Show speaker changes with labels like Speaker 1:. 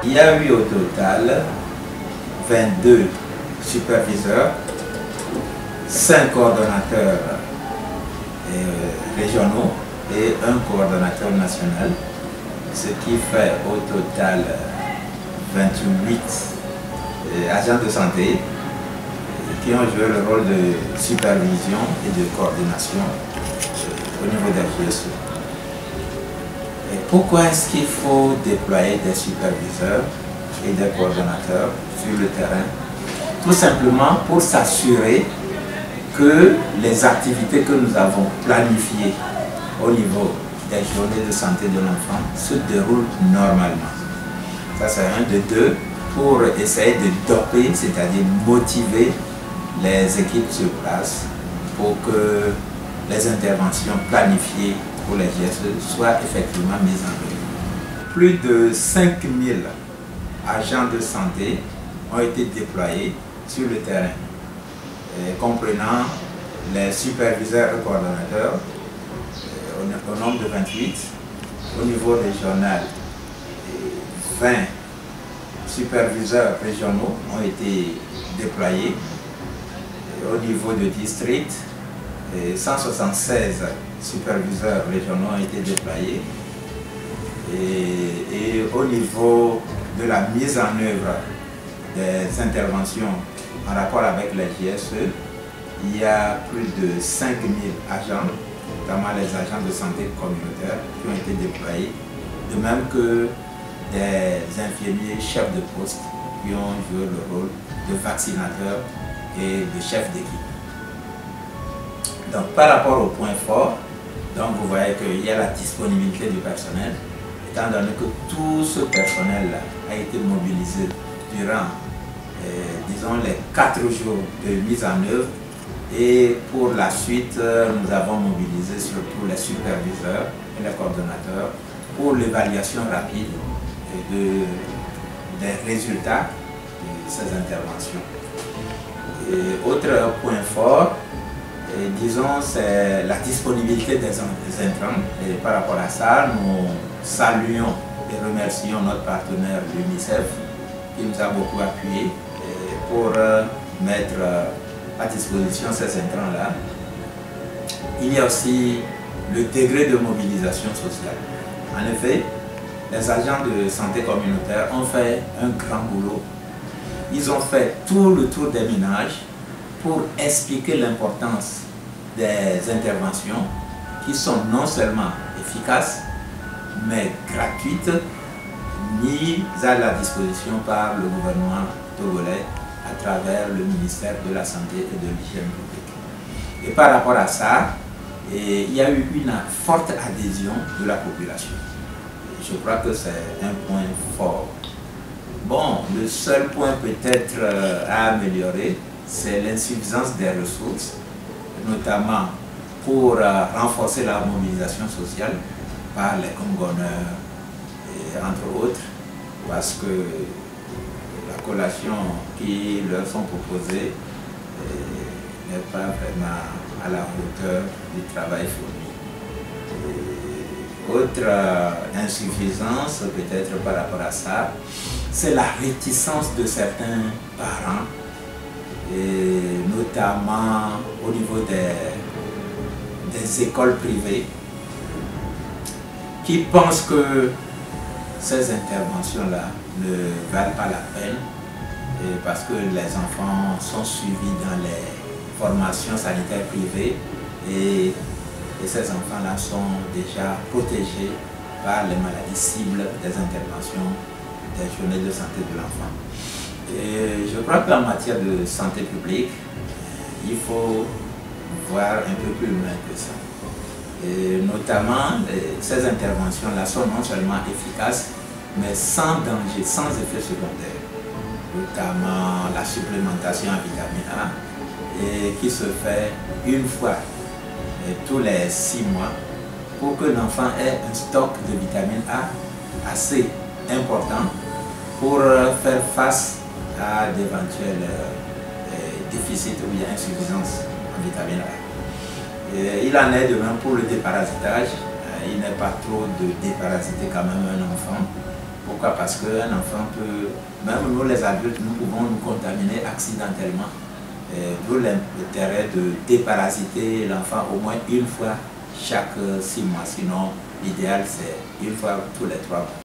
Speaker 1: Il y a eu au total 22 superviseurs, 5 coordonnateurs régionaux et un coordonnateur national, ce qui fait au total 28 agents de santé qui ont joué le rôle de supervision et de coordination au niveau des GSE. Et pourquoi est-ce qu'il faut déployer des superviseurs et des coordonnateurs sur le terrain? Tout simplement pour s'assurer que les activités que nous avons planifiées au niveau des journées de santé de l'enfant se déroulent normalement. Ça c'est un de deux, pour essayer de doper, c'est-à-dire motiver les équipes sur place pour que les interventions planifiées pour les GSE soient effectivement mises en œuvre. Plus de 5000 agents de santé ont été déployés sur le terrain, comprenant les superviseurs et coordonnateurs au nombre de 28, au niveau régional, 20 superviseurs régionaux ont été déployés, au niveau de district, 176 superviseurs régionaux ont été déployés, et au niveau de la mise en œuvre des interventions en rapport avec les GSE, il y a plus de 5000 agents, notamment les agents de santé communautaire, qui ont été déployés, de même que des infirmiers chefs de poste qui ont joué le rôle de vaccinateurs et de chefs d'équipe. Donc par rapport au point fort, donc vous voyez qu'il y a la disponibilité du personnel, étant donné que tout ce personnel-là a été mobilisé durant, disons, les 4 jours de mise en œuvre. Et pour la suite, nous avons mobilisé surtout les superviseurs et les coordonnateurs pour l'évaluation rapide des résultats de ces interventions. Et autre point fort, disons, c'est la disponibilité des intrants. Et par rapport à ça, nous saluons et remercions notre partenaire l'UNICEF qui nous a beaucoup appuyés pour mettre à disposition ces intrants-là. Il y a aussi le degré de mobilisation sociale. En effet, les agents de santé communautaire ont fait un grand boulot. Ils ont fait tout le tour des ménages pour expliquer l'importance des interventions qui sont non seulement efficaces, mais gratuites, mises à la disposition par le gouvernement togolais à travers le ministère de la Santé et de l'Hygiène publique. Et par rapport à ça, il y a eu une forte adhésion de la population. Je crois que c'est un point fort. Bon, le seul point peut-être à améliorer, c'est l'insuffisance des ressources, notamment pour renforcer la mobilisation sociale par les comgoneurs, entre autres, parce que la collation qui leur sont proposées n'est pas vraiment à la hauteur du travail fourni. Autre insuffisance peut-être par rapport à ça, c'est la réticence de certains parents, et notamment au niveau des écoles privées, qui pensent que ces interventions-là ne valent pas la peine, parce que les enfants sont suivis dans les formations sanitaires privées et ces enfants-là sont déjà protégés par les maladies cibles des interventions des journées de santé de l'enfant. Et je crois qu'en matière de santé publique, il faut voir un peu plus loin que ça. Et notamment, ces interventions-là sont non seulement efficaces, mais sans danger, sans effet secondaire. Notamment la supplémentation en vitamine A, et qui se fait une fois tous les 6 mois pour que l'enfant ait un stock de vitamine A assez important pour faire face à d'éventuels déficits ou bien insuffisances en vitamine A. Et il en est de même pour le déparasitage. Il n'est pas trop de déparasiter quand même un enfant Pourquoi? Parce qu'un enfant peut, même nous les adultes, nous pouvons nous contaminer accidentellement. D'où l'intérêt de déparasiter l'enfant au moins une fois chaque 6 mois. Sinon, l'idéal c'est une fois tous les 3 mois.